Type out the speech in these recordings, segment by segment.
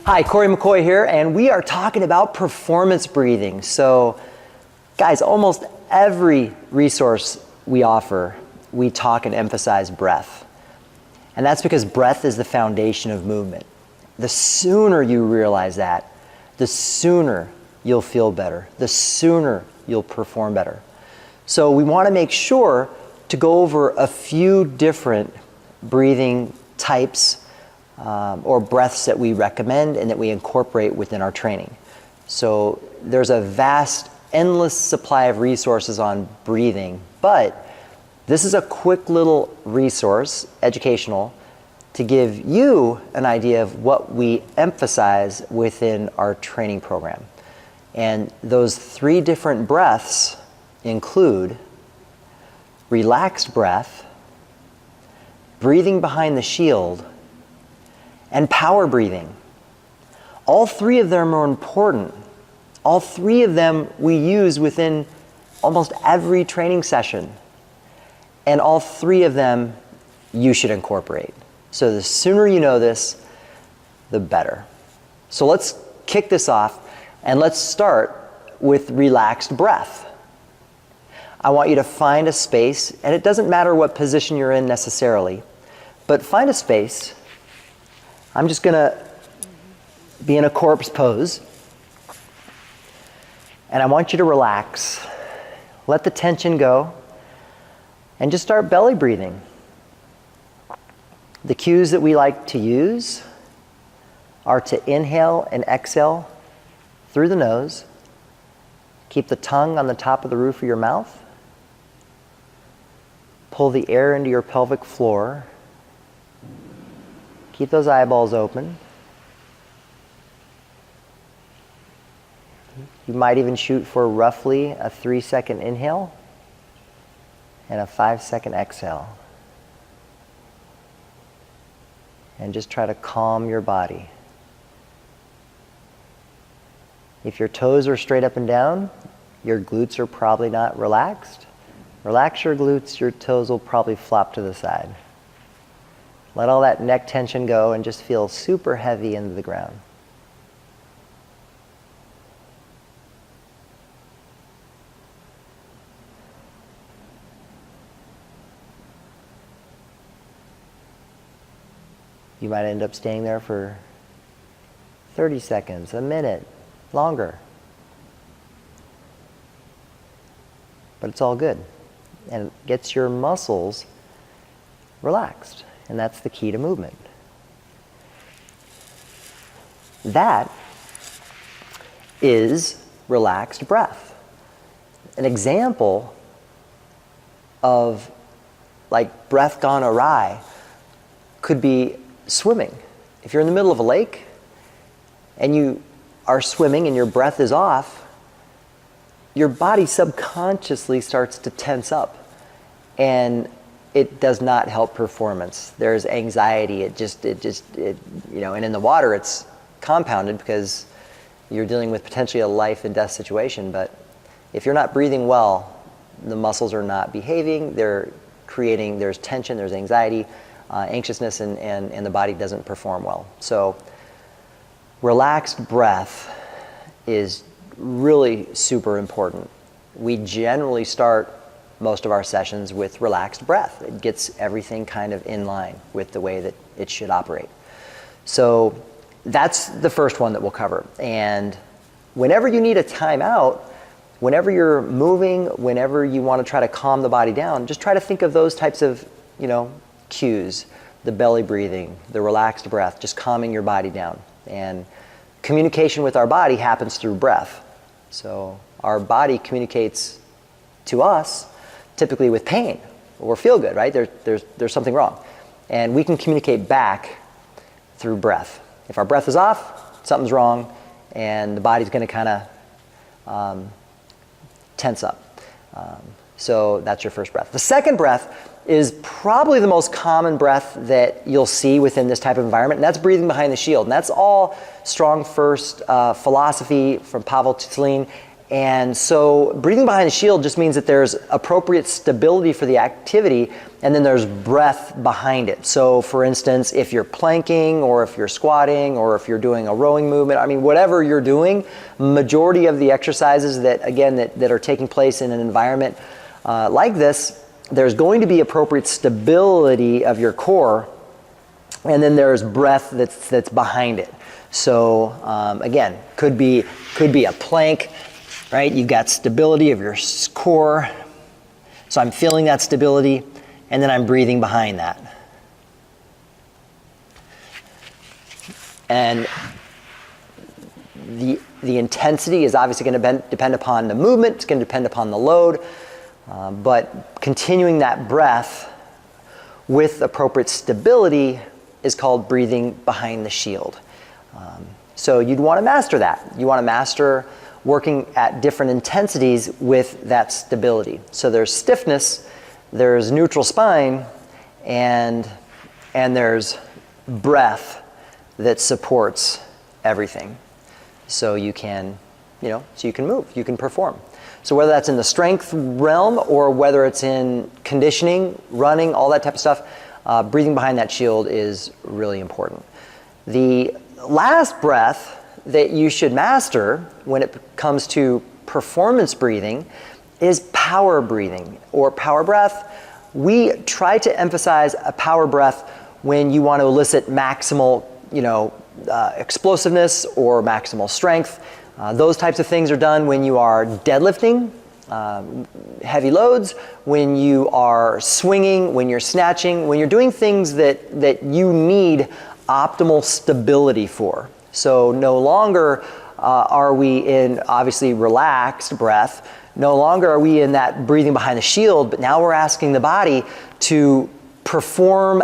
Hi, Corey McCoy here, and we are talking about performance breathing. So, guys, almost every resource we offer, we talk and emphasize breath. And that's because breath is the foundation of movement. The sooner you realize that, the sooner you'll feel better, the sooner you'll perform better. So we want to make sure to go over a few different breathing types or breaths that we recommend and that we incorporate within our training. So there's a vast, endless supply of resources on breathing, but this is a quick little resource, educational, to give you an idea of what we emphasize within our training program. And those 3 different breaths include relaxed breath, breathing behind the shield, and power breathing. All 3 of them are important. All 3 of them we use within almost every training session. And all 3 of them you should incorporate. So the sooner you know this, the better. So let's kick this off and let's start with relaxed breath. I want you to find a space, and it doesn't matter what position you're in necessarily, but find a space. I'm just gonna be in a corpse pose, and I want you to relax. Let the tension go, and just start belly breathing. The cues that we like to use are to inhale and exhale through the nose. Keep the tongue on the top of the roof of your mouth. Pull the air into your pelvic floor. Keep those eyeballs open. You might even shoot for roughly a 3-second inhale and a 5-second exhale. And just try to calm your body. If your toes are straight up and down, your glutes are probably not relaxed. Relax your glutes, your toes will probably flop to the side. Let all that neck tension go and just feel super heavy into the ground. You might end up staying there for 30 seconds, a minute, longer. But it's all good. And it gets your muscles relaxed. And that's the key to movement. That is relaxed breath. An example of like breath gone awry could be swimming. If you're in the middle of a lake and you are swimming and your breath is off, your body subconsciously starts to tense up, and it does not help performance. There's anxiety. And in the water it's compounded because you're dealing with potentially a life and death situation. But if you're not breathing well, the muscles are not behaving. There's tension, there's anxiety, anxiousness, and the body doesn't perform well. So relaxed breath is really super important. We generally start most of our sessions with relaxed breath. It gets everything kind of in line with the way that it should operate. So that's the first one that we'll cover. And whenever you need a timeout, whenever you're moving, whenever you want to try to calm the body down, just try to think of those types of, cues, the belly breathing, the relaxed breath, just calming your body down. And communication with our body happens through breath. So our body communicates to us typically with pain or feel good, right? There's something wrong. And we can communicate back through breath. If our breath is off, something's wrong, and the body's going to kind of tense up. So that's your first breath. The second breath is probably the most common breath that you'll see within this type of environment, and that's breathing behind the shield. And that's all strong first philosophy from Pavel Tslin. And so breathing behind the shield just means that there's appropriate stability for the activity, and then there's breath behind it. So for instance, if you're planking, or if you're squatting, or if you're doing a rowing movement, I mean, whatever you're doing, majority of the exercises that, again, that are taking place in an environment like this, there's going to be appropriate stability of your core, and then there's breath that's behind it. So again, could be a plank, right? You've got stability of your core. So I'm feeling that stability, and then I'm breathing behind that. And the intensity is obviously going to depend upon the movement. It's going to depend upon the load. But continuing that breath with appropriate stability is called breathing behind the shield. So you'd want to master that. You want to master working at different intensities with that stability. So there's stiffness, there's neutral spine, and there's breath that supports everything. So you can, so you can move, you can perform. So whether that's in the strength realm or whether it's in conditioning, running, all that type of stuff, breathing behind that shield is really important. The last breath that you should master when it comes to performance breathing is power breathing or power breath. We try to emphasize a power breath when you want to elicit maximal, explosiveness or maximal strength. Those types of things are done when you are deadlifting heavy loads, when you are swinging, when you're snatching, when you're doing things that you need optimal stability for. So no longer are we in obviously relaxed breath, no longer are we in that breathing behind the shield, but now we're asking the body to perform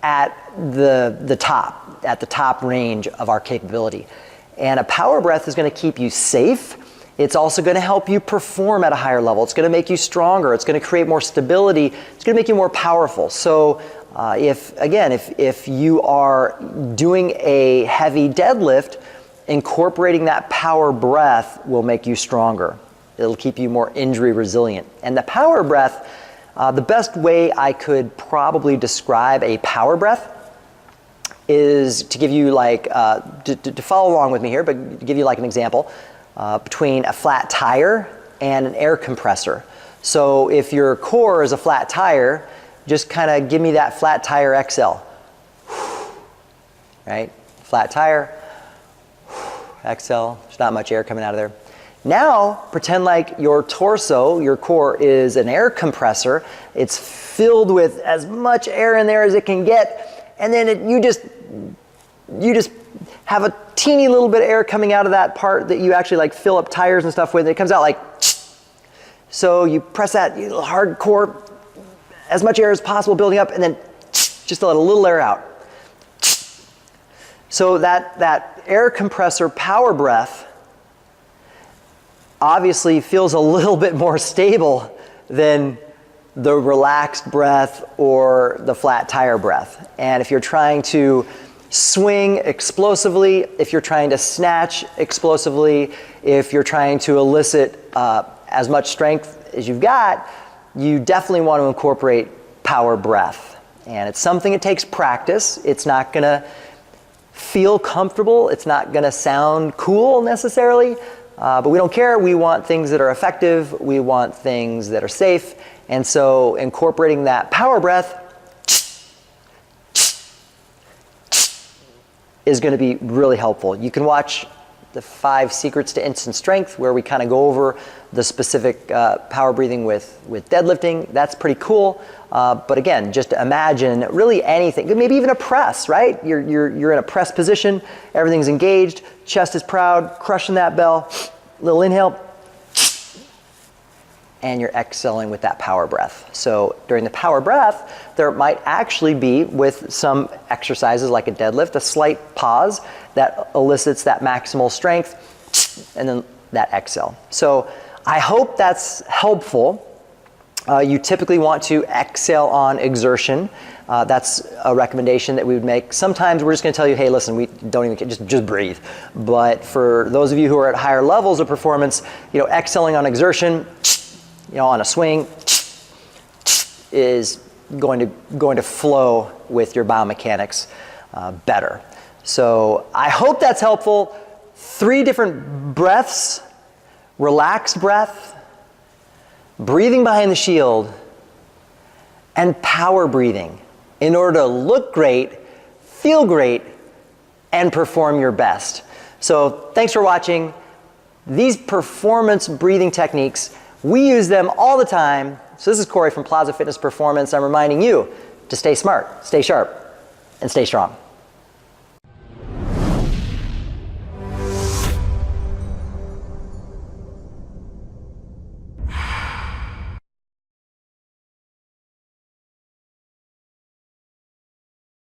at the top range of our capability. And a power breath is going to keep you safe. It's also going to help you perform at a higher level. It's going to make you stronger. It's going to create more stability. It's going to make you more powerful. So if you are doing a heavy deadlift, incorporating that power breath will make you stronger. It'll keep you more injury resilient. And the power breath, the best way I could probably describe a power breath is to give you to follow along with me here, but to give you like an example between a flat tire and an air compressor. So if your core is a flat tire, just kind of give me that flat tire exhale. Right? Flat tire, exhale. There's not much air coming out of there. Now, pretend like your torso, your core, is an air compressor. It's filled with as much air in there as it can get, and then you just have a teeny little bit of air coming out of that part that you actually fill up tires and stuff with. It comes out like, so you press that hard core, as much air as possible building up, and then just let a little air out. So that air compressor power breath obviously feels a little bit more stable than the relaxed breath or the flat tire breath. And if you're trying to swing explosively, if you're trying to snatch explosively, if you're trying to elicit as much strength as you've got, you definitely want to incorporate power breath. And it's something that takes practice. It's not going to feel comfortable. It's not going to sound cool necessarily, but we don't care. We want things that are effective. We want things that are safe. And so incorporating that power breath is going to be really helpful. You can watch the 5 Secrets to Instant Strength, where we kind of go over the specific power breathing with deadlifting. That's pretty cool. But again, just imagine really anything, maybe even a press, right? You're in a press position, everything's engaged, chest is proud, crushing that bell, little inhale, and you're exhaling with that power breath. So during the power breath, there might actually be, with some exercises like a deadlift, a slight pause that elicits that maximal strength, and then that exhale. So I hope that's helpful. You typically want to exhale on exertion. that's a recommendation that we would make. Sometimes we're just going to tell you, hey, listen, we don't even just breathe. But for those of you who are at higher levels of performance, exhaling on exertion, on a swing, is going to flow with your biomechanics better. So I hope that's helpful. 3 different breaths: relaxed breath, breathing behind the shield, and power breathing in order to look great, feel great, and perform your best. So thanks for watching. These performance breathing techniques, we use them all the time. So this is Corey from Plaza Fitness Performance. I'm reminding you to stay smart, stay sharp, and stay strong.